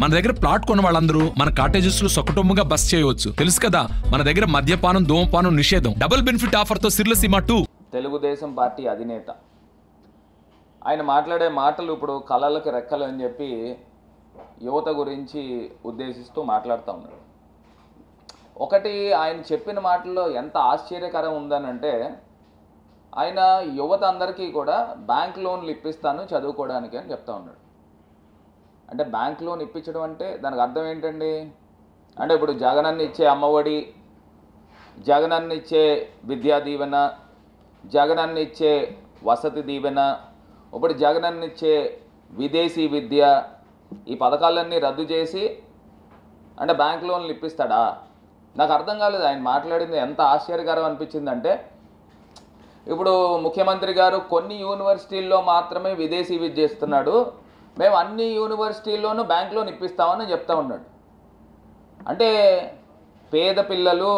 మన దగ్గర ప్లాట్ కొన్న వాళ్ళందరూ మన కాటేజెస్ లో సొకటొమ్ముగా బస్ చేయవచ్చు. తెలుసు కదా, మన దగ్గర మద్యపానం ధూమపానం నిషేధం. డబుల్ బెనిఫిట్ ఆఫర్ తో సిర్లసీమ 2. తెలుగుదేశం పార్టీ అధినేత ఆయన మాట్లాడే మాటలు ఇప్పుడు కళలకు రెక్కలు అని చెప్పి యువత గురించి ఉద్దేశిస్తూ మాట్లాడుతూ ఉన్నాడు. ఒకటి ఆయన చెప్పిన మాటల్లో ఎంత ఆశ్చర్యకరం ఉందనంటే, ఆయన యువత అందరికీ కూడా బ్యాంక్ లోన్లు ఇప్పిస్తాను చదువుకోవడానికి అని చెప్తా ఉన్నాడు. అంటే బ్యాంక్ లోన్ ఇప్పించడం అంటే దానికి అర్థం ఏంటండి? అంటే ఇప్పుడు జగనన్న ఇచ్చే అమ్మఒడి, జగనన్న ఇచ్చే విద్యా దీవెన, జగనన్న ఇచ్చే వసతి దీవెన, ఇప్పుడు జగనన్న ఇచ్చే విదేశీ విద్య, ఈ పథకాలన్నీ రద్దు చేసి అంటే బ్యాంక్ లోన్లు ఇప్పిస్తాడా? నాకు అర్థం కాలేదు. ఆయన మాట్లాడింది ఎంత ఆశ్చర్యకరం అనిపించిందంటే, ఇప్పుడు ముఖ్యమంత్రి గారు కొన్ని యూనివర్సిటీల్లో మాత్రమే విదేశీ విద్య ఇస్తున్నాడు, మేము అన్ని యూనివర్సిటీల్లోనూ బ్యాంక్ లోన్ ఇప్పిస్తామని చెప్తా ఉన్నాడు. అంటే పేద పిల్లలు,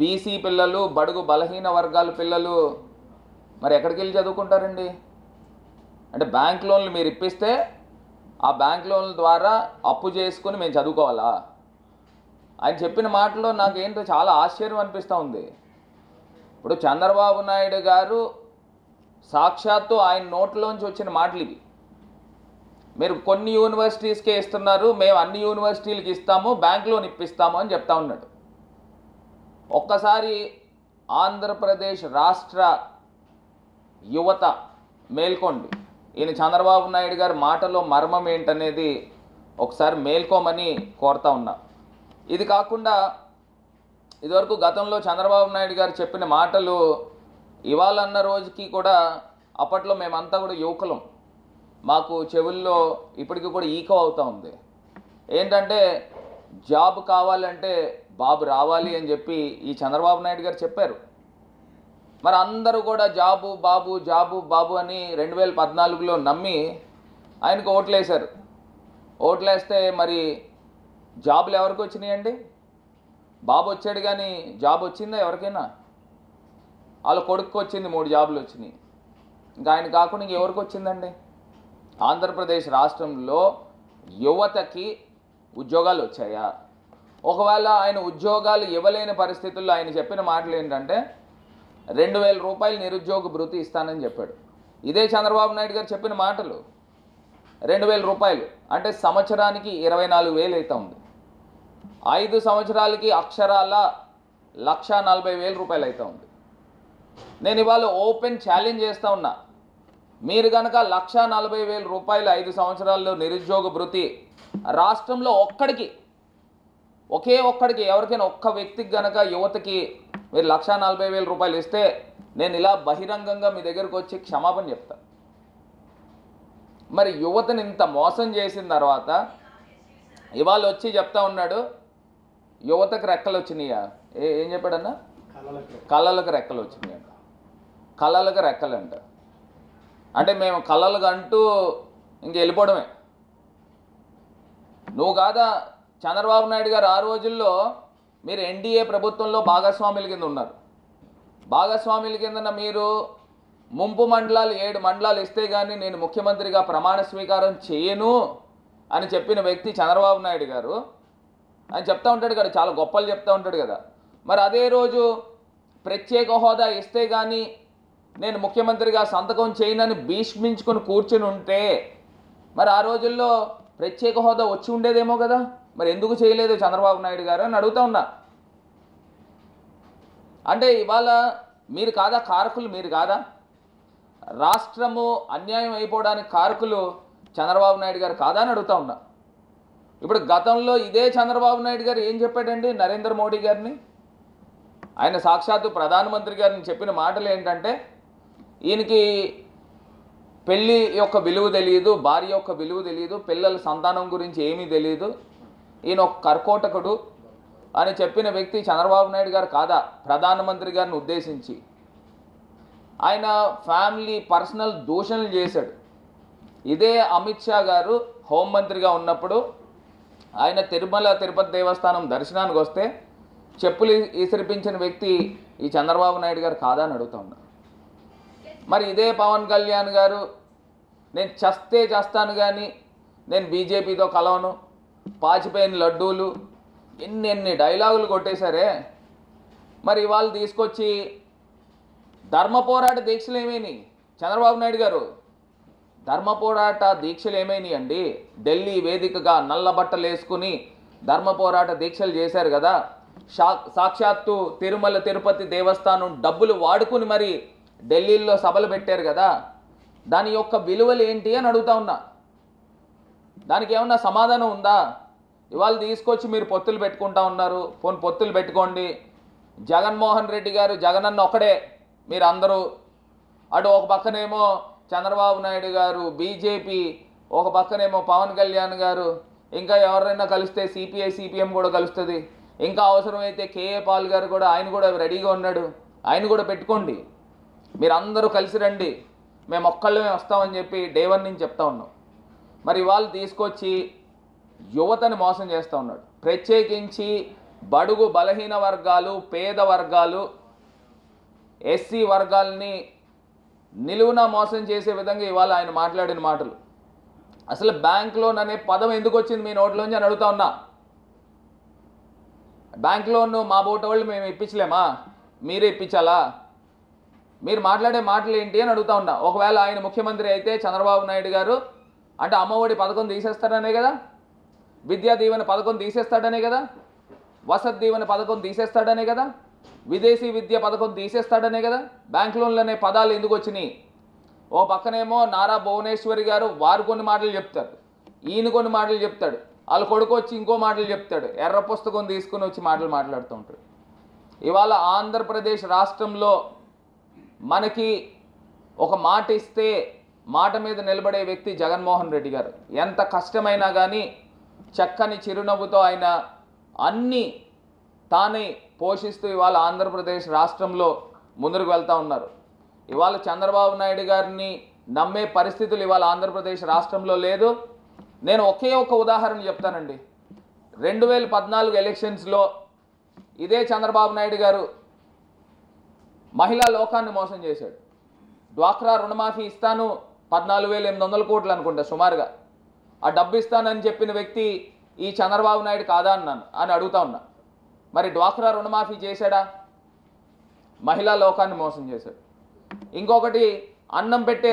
బీసీ పిల్లలు, బడుగు బలహీన వర్గాల పిల్లలు మరి ఎక్కడికి వెళ్ళి చదువుకుంటారండి? అంటే బ్యాంక్ లోన్లు మీరు ఇప్పిస్తే ఆ బ్యాంక్ లోన్ల ద్వారా అప్పు చేసుకుని మేము చదువుకోవాలా? ఆయన చెప్పిన మాటలో నాకేంటో చాలా ఆశ్చర్యం అనిపిస్తూ ఉంది. ఇప్పుడు చంద్రబాబు నాయుడు గారు సాక్షాత్తు ఆయన నోట్లోంచి వచ్చిన మాటలు ఇవి. మీరు కొన్ని యూనివర్సిటీస్కే ఇస్తున్నారు, మేము అన్ని యూనివర్సిటీలకి ఇస్తాము, బ్యాంక్ లోన్ ఇప్పిస్తాము అని చెప్తా ఉన్నాడు. ఒక్కసారి ఆంధ్రప్రదేశ్ రాష్ట్ర యువత మేల్కోండి. ఈయన చంద్రబాబు నాయుడు గారి మాటలో మర్మం ఏంటనేది ఒకసారి మేల్కోమని కోరుతా ఉన్నా. ఇది కాకుండా ఇదివరకు గతంలో చంద్రబాబు నాయుడు గారు చెప్పిన మాటలు ఇవాళ అన్న రోజుకి కూడా అప్పట్లో మేమంతా కూడా యువకులం, మాకు చెవుల్లో ఇప్పటికీ కూడా ఈకో అవుతూ ఉంది. ఏంటంటే జాబ్ కావాలంటే బాబు రావాలి అని చెప్పి ఈ చంద్రబాబు నాయుడు గారు చెప్పారు. మరి అందరూ కూడా జాబు బాబు జాబు బాబు అని 2014లో నమ్మి ఆయనకు ఓట్లేశారు. ఓట్లేస్తే మరి జాబులు ఎవరికి వచ్చినాయండి? బాబు వచ్చాడు కానీ జాబ్ వచ్చిందా ఎవరికైనా? వాళ్ళ కొడుకు వచ్చింది, 3 జాబులు వచ్చినాయి. ఇంకా ఆయన కాకుండా ఇంకెవరికి వచ్చిందండి? ఆంధ్రప్రదేశ్ రాష్ట్రంలో యువతకి ఉద్యోగాలు వచ్చాయా? ఒకవేళ ఆయన ఉద్యోగాలు ఇవ్వలేని పరిస్థితుల్లో ఆయన చెప్పిన మాటలు ఏంటంటే 2000 రూపాయలు నిరుద్యోగ భృతి ఇస్తానని చెప్పాడు. ఇదే చంద్రబాబు నాయుడు గారు చెప్పిన మాటలు. 2000 రూపాయలు అంటే సంవత్సరానికి 24,000 అవుతా ఉంది. 5 సంవత్సరాలకి అక్షరాల 1,40,000 రూపాయలు అవుతా ఉంది. నేను ఇవాళ ఓపెన్ ఛాలెంజ్ చేస్తూ ఉన్నా, మీరు కనుక 1,40,000 రూపాయలు 5 సంవత్సరాల్లో నిరుద్యోగ భృతి రాష్ట్రంలో ఒకే ఒక్కడికి ఎవరికైనా ఒక్క వ్యక్తికి కనుక యువతకి మీరు 1,40,000 రూపాయలు ఇస్తే నేను ఇలా బహిరంగంగా మీ దగ్గరకు వచ్చి క్షమాపణ చెప్తా. మరి యువతని ఇంత మోసం చేసిన తర్వాత ఇవాళ వచ్చి చెప్తా ఉన్నాడు యువతకు రెక్కలు వచ్చినాయా? ఏం చెప్పాడన్నా? కళలకు రెక్కలు వచ్చినాయంట. కళలకు రెక్కలంట. అంటే మేము కళలకు అంటూ ఇంక వెళ్ళిపోవడమే. నువ్వు కాదా చంద్రబాబు నాయుడు గారు ఆ రోజుల్లో మీరు ఎన్డీఏ ప్రభుత్వంలో భాగస్వాముల కింద ఉన్నారు. భాగస్వాముల కింద మీరు ముంపు మండలాలు 7 మండలాలు ఇస్తే కానీ నేను ముఖ్యమంత్రిగా ప్రమాణ స్వీకారం చేయను అని చెప్పిన వ్యక్తి చంద్రబాబు నాయుడు గారు. ఆయన చెప్తా ఉంటాడు కదా, చాలా గొప్పలు చెప్తూ ఉంటాడు కదా. మరి అదే రోజు ప్రత్యేక హోదా ఇస్తే కానీ నేను ముఖ్యమంత్రిగా సంతకం చేయనని భీష్మించుకొని కూర్చుని ఉంటే మరి ఆ రోజుల్లో ప్రత్యేక హోదా వచ్చి ఉండేదేమో కదా. మరి ఎందుకు చేయలేదు చంద్రబాబు నాయుడు గారు అని అడుగుతా ఉన్నా. అంటే ఇవాళ మీరు కాదా కారకులు? మీరు కాదా? రాష్ట్రము అన్యాయం అయిపోవడానికి కారకులు చంద్రబాబు నాయుడు గారు కాదా అని అడుగుతా ఉన్నా. ఇప్పుడు గతంలో ఇదే చంద్రబాబు నాయుడు గారు ఏం చెప్పాడండి నరేంద్ర మోడీ గారిని? ఆయన సాక్షాత్తు ప్రధానమంత్రి గారిని చెప్పిన మాటలు ఏంటంటే, ఈయనకి పెళ్ళి యొక్క విలువ తెలియదు, భార్య యొక్క విలువ తెలియదు, పిల్లల సంతానం గురించి ఏమీ తెలియదు, ఈయన ఒక కర్కోటకుడు అని చెప్పిన వ్యక్తి చంద్రబాబు నాయుడు గారు కాదా ప్రధానమంత్రి గారిని ఉద్దేశించి? ఆయన ఫ్యామిలీ పర్సనల్ దూషణలు చేశాడు. ఇదే అమిత్ షా గారు హోంమంత్రిగా ఉన్నప్పుడు ఆయన తిరుమల తిరుపతి దేవస్థానం దర్శనానికి వస్తే చెప్పులు ఇసిరిపించిన వ్యక్తి ఈ చంద్రబాబు నాయుడు గారు కాదా అని అడుగుతా ఉన్నా. మరి ఇదే పవన్ కళ్యాణ్ గారు నేను చస్తే చేస్తాను కానీ నేను బీజేపీతో కలవను, పాచిపోయిన లడ్డూలు, ఎన్ని డైలాగులు కొట్టేశారే. మరి ఇవాళ తీసుకొచ్చి ధర్మ పోరాట దీక్షలు ఏమైనాయి చంద్రబాబు నాయుడు గారు? ధర్మ పోరాట దీక్షలు ఏమైనాయి అండి? ఢిల్లీ వేదికగా నల్ల బట్టలు వేసుకుని ధర్మ పోరాట దీక్షలు చేశారు కదా. సాక్షాత్తు తిరుమల తిరుపతి దేవస్థానం డబ్బులు వాడుకుని మరి ఢిల్లీలో సభలు పెట్టారు కదా. దాని యొక్క విలువలు ఏంటి అని అడుగుతా ఉన్నా. దానికి ఏమన్నా సమాధానం ఉందా? ఇవాళ తీసుకొచ్చి మీరు పొత్తులు పెట్టుకుంటా ఉన్నారు. పొత్తులు పెట్టుకోండి. జగన్మోహన్ రెడ్డి గారు, జగనన్న ఒక్కడే, మీరు అందరూ అటు ఒక పక్కనేమో చంద్రబాబు నాయుడు గారు బీజేపీ, ఒక పక్కనేమో పవన్ కళ్యాణ్ గారు, ఇంకా ఎవరైనా కలిస్తే సిపిఐ సిపిఎం కూడా కలుస్తుంది, ఇంకా అవసరమైతే కేఏ పాల్ గారు కూడా, ఆయన కూడా రెడీగా ఉన్నాడు, ఆయన కూడా పెట్టుకోండి. మీరు అందరూ కలిసి రండి, మేము ఒక్కళ్ళమే వస్తామని చెప్పి డే 1 నుంచి చెప్తా ఉన్నాం. మరి వాళ్ళు తీసుకొచ్చి యువతని మోసం చేస్తూ ఉన్నాడు. ప్రత్యేకించి బడుగు బలహీన వర్గాలు, పేద వర్గాలు, ఎస్సీ వర్గాల్ని నిలువున మోసం చేసే విధంగా ఇవాళ ఆయన మాట్లాడిన మాటలు. అసలు బ్యాంక్ లోన్ అనే పదం ఎందుకు వచ్చింది మీ నోట్లోంచి అని అడుగుతా ఉన్నా. బ్యాంక్ లోన్ మా బోట వాళ్ళు మేము ఇప్పించలేమా? మీరే ఇప్పించాలా? మీరు మాట్లాడే మాటలు ఏంటి అని అడుగుతా ఉన్నా. ఒకవేళ ఆయన ముఖ్యమంత్రి అయితే చంద్రబాబు నాయుడు గారు అంటే అమ్మఒడి పథకం తీసేస్తాడనే కదా, విద్యా దీవెన పథకం తీసేస్తాడనే కదా, వసతి దీవెన పథకం తీసేస్తాడనే కదా, విదేశీ విద్య పథకం తీసేస్తాడనే కదా. బ్యాంక్ లోన్లు అనే పదాలు ఎందుకు వచ్చినాయి? ఓ పక్కనేమో నారా భువనేశ్వరి గారు వారు కొన్ని మాటలు చెప్తారు, ఈయన కొన్ని మాటలు చెప్తాడు, వాళ్ళ కొడుకు వచ్చి ఇంకో మాటలు చెప్తాడు, ఎర్ర పుస్తకం తీసుకుని వచ్చి మాటలు మాట్లాడుతూ ఉంటాడు. ఇవాళ ఆంధ్రప్రదేశ్ రాష్ట్రంలో మనకి ఒక మాట ఇస్తే మాట మీద నిలబడే వ్యక్తి జగన్మోహన్ రెడ్డి గారు. ఎంత కష్టమైనా కానీ చక్కని చిరునవ్వుతో ఆయన అన్నీ తానే పోషిస్తూ ఇవాళ ఆంధ్రప్రదేశ్ రాష్ట్రంలో ముందుకు వెళ్తూ ఉన్నారు. ఇవాళ చంద్రబాబు నాయుడు గారిని నమ్మే పరిస్థితులు ఇవాళ ఆంధ్రప్రదేశ్ రాష్ట్రంలో లేదు. నేను ఒకే ఒక ఉదాహరణ చెప్తానండి. 2014 ఎలక్షన్స్లో ఇదే చంద్రబాబు నాయుడు గారు మహిళా లోకాన్ని మోసం చేశాడు. డ్వాక్రా రుణమాఫీ ఇస్తాను 14,800 కోట్లు అనుకుంటా సుమారుగా, ఆ డబ్బు ఇస్తానని చెప్పిన వ్యక్తి ఈ చంద్రబాబు నాయుడు కాదా అని అడుగుతా ఉన్నా. మరి డ్వాక్రా రుణమాఫీ చేశాడా? మహిళా లోకాన్ని మోసం చేశాడు. ఇంకొకటి అన్నం పెట్టే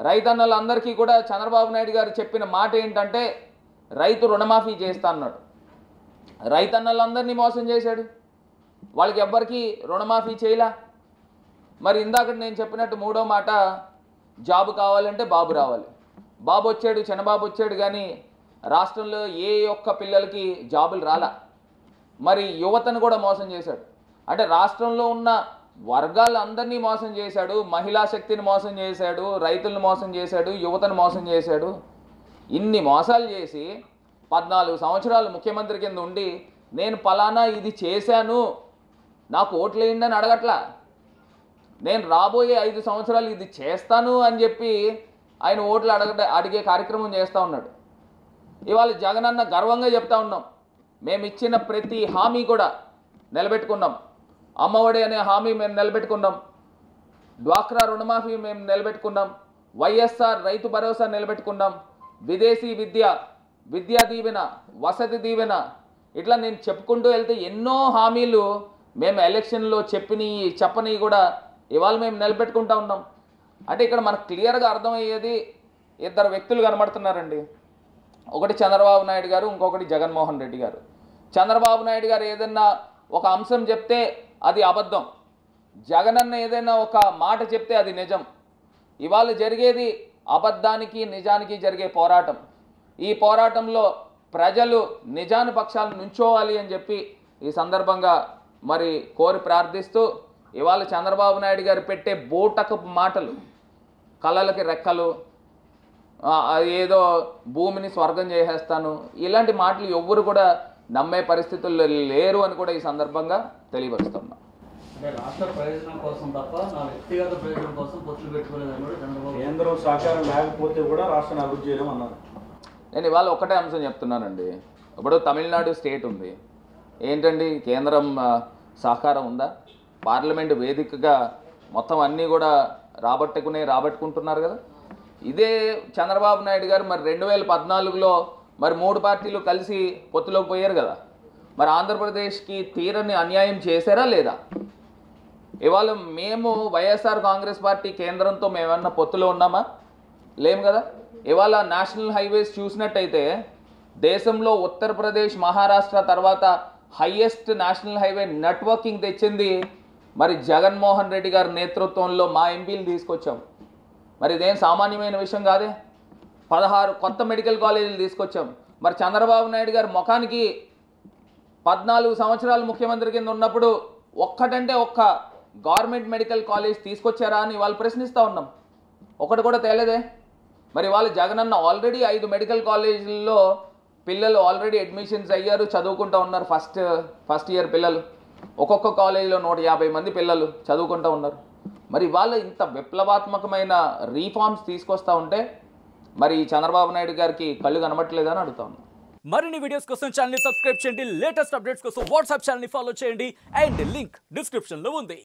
రైతన్నలు అందరికీ కూడా చంద్రబాబు నాయుడు గారు చెప్పిన మాట ఏంటంటే రైతు రుణమాఫీ చేస్తా అన్నాడు. రైతన్నలందరినీ మోసం చేశాడు. వాళ్ళకి ఎవ్వరికీ రుణమాఫీ చేయలా. మరి ఇందాక నేను చెప్పినట్టు మూడో మాట, జాబు కావాలంటే బాబు రావాలి. బాబు వచ్చాడు, చిన్నబాబు వచ్చాడు, కానీ రాష్ట్రంలో ఏ ఒక్క పిల్లలకి జాబులు రాలా. మరి యువతను కూడా మోసం చేశాడు. అంటే రాష్ట్రంలో ఉన్న వర్గాలందరినీ మోసం చేశాడు, మహిళా శక్తిని మోసం చేశాడు, రైతులను మోసం చేశాడు, యువతను మోసం చేశాడు. ఇన్ని మోసాలు చేసి 14 సంవత్సరాలు ముఖ్యమంత్రి కింద ఉండి నేను పలానా ఇది చేశాను నాకు ఓట్లు వేయండి అని అడగట్లా. నేను రాబోయే 5 సంవత్సరాలు ఇది చేస్తాను అని చెప్పి ఆయన ఓట్లు అడిగే కార్యక్రమం చేస్తూ ఉన్నాడు. ఇవాళ జగనన్న గర్వంగా చెప్తా ఉన్నాం, మేము ఇచ్చిన ప్రతి హామీ కూడా నిలబెట్టుకున్నాం. అమ్మఒడి అనే హామీ మేము నిలబెట్టుకున్నాం, డ్వాక్రా రుణమాఫీ మేము నిలబెట్టుకున్నాం, వైఎస్ఆర్ రైతు భరోసా నిలబెట్టుకున్నాం, విదేశీ విద్యా దీవెన, వసతి దీవెన, ఇట్లా నేను చెప్పుకుంటూ వెళ్తే ఎన్నో హామీలు మేము ఎలక్షన్లో చెప్పని కూడా ఇవాళ మేము నిలబెట్టుకుంటా ఉన్నాం. అంటే ఇక్కడ మనకు క్లియర్గా అర్థమయ్యేది ఇద్దరు వ్యక్తులు కనబడుతున్నారండి. ఒకటి చంద్రబాబు నాయుడు గారు, ఇంకొకటి జగన్మోహన్ రెడ్డి గారు. చంద్రబాబు నాయుడు గారు ఏదైనా ఒక అంశం చెప్తే అది అబద్ధం, జగనన్న ఏదైనా ఒక మాట చెప్తే అది నిజం. ఇవాళ జరిగేది అబద్ధానికి నిజానికి జరిగే పోరాటం. ఈ పోరాటంలో ప్రజలు నిజాని పక్షాలు నుంచోవాలి అని చెప్పి ఈ సందర్భంగా మరి కోరి ప్రార్థిస్తూ, ఇవాళ చంద్రబాబు నాయుడు గారు పెట్టే బూటకపు మాటలు, కళలకి రెక్కలు, ఏదో భూమిని స్వర్గం చేసేస్తాను, ఇలాంటి మాటలు ఎవ్వరు కూడా నమ్మే పరిస్థితుల్లో లేరు అని కూడా ఈ సందర్భంగా తెలియపరుస్తున్నా. అంటే రాష్ట్ర ప్రయోజనం కోసం తప్ప నా వ్యక్తిగత ప్రయోజనం కోసం పొత్తులు పెట్టుకోలేదని కూడా చంద్రబాబు. కేంద్రం సహకారం లేకపోతే కూడా రాష్ట్రాన్ని అభివృద్ధి చేయడం అన్నారు. నేను ఇవాళ ఒకటే అంశం చెప్తున్నానండి. ఇప్పుడు తమిళనాడు స్టేట్ ఉంది, ఏంటండి కేంద్రం సహకారం ఉందా? పార్లమెంటు వేదికగా మొత్తం అన్నీ కూడా రాబట్టుకుంటున్నారు కదా. ఇదే చంద్రబాబు నాయుడు గారు మరి 2014లో మరి 3 పార్టీలు కలిసి పొత్తులోకి పోయారు కదా, మరి ఆంధ్రప్రదేశ్కి తీరని అన్యాయం చేశారా లేదా? ఇవాళ మేము వైఎస్ఆర్ కాంగ్రెస్ పార్టీ కేంద్రంతో మేమన్నా పొత్తులో ఉన్నామా? లేము కదా. ఇవాళ నేషనల్ హైవేస్ చూసినట్టయితే దేశంలో ఉత్తరప్రదేశ్, మహారాష్ట్ర తర్వాత హైయెస్ట్ నేషనల్ హైవే నెట్వర్కింగ్ తెచ్చింది మరి జగన్మోహన్ రెడ్డి గారి నేతృత్వంలో మా ఎంపీలు తీసుకొచ్చాం. మరి ఇదేం సామాన్యమైన విషయం కాదే. 16 కొత్త మెడికల్ కాలేజీలు తీసుకొచ్చాం. మరి చంద్రబాబు నాయుడు గారి ముఖానికి 14 సంవత్సరాలు ముఖ్యమంత్రి కింద ఉన్నప్పుడు ఒక్కటంటే ఒక్క గవర్నమెంట్ మెడికల్ కాలేజ్ తీసుకొచ్చారా అని వాళ్ళు ప్రశ్నిస్తూ ఉన్నాం. ఒకటి కూడా తేలేదే. మరి వాళ్ళు జగనన్న ఆల్రెడీ 5 మెడికల్ కాలేజీల్లో పిల్లలు ఆల్రెడీ అడ్మిషన్స్ అయ్యారు, చదువుకుంటూ ఉన్నారు. ఫస్ట్ ఇయర్ పిల్లలు ఒక్కొక్క కాలేజీలో 150 మంది పిల్లలు చదువుకుంటూ ఉన్నారు. మరి వాళ్ళు ఇంత విప్లవాత్మకమైన రీఫార్మ్స్ తీసుకొస్తూ ఉంటే మరి చంద్రబాబు నాయుడు గారికి కళ్ళు కనబట్టలేదని అడుగుతా ఉన్నాను. మరిన్ని వీడియోస్ కోసం ఛానల్ ని సబ్స్క్రైబ్ చేయండి, లేటెస్ట్ అప్డేట్స్ కోసం వాట్సాప్ ఛానల్ ని ఫాలో చేయండి అండ్ లింక్ డిస్క్రిప్షన్ లో ఉంది.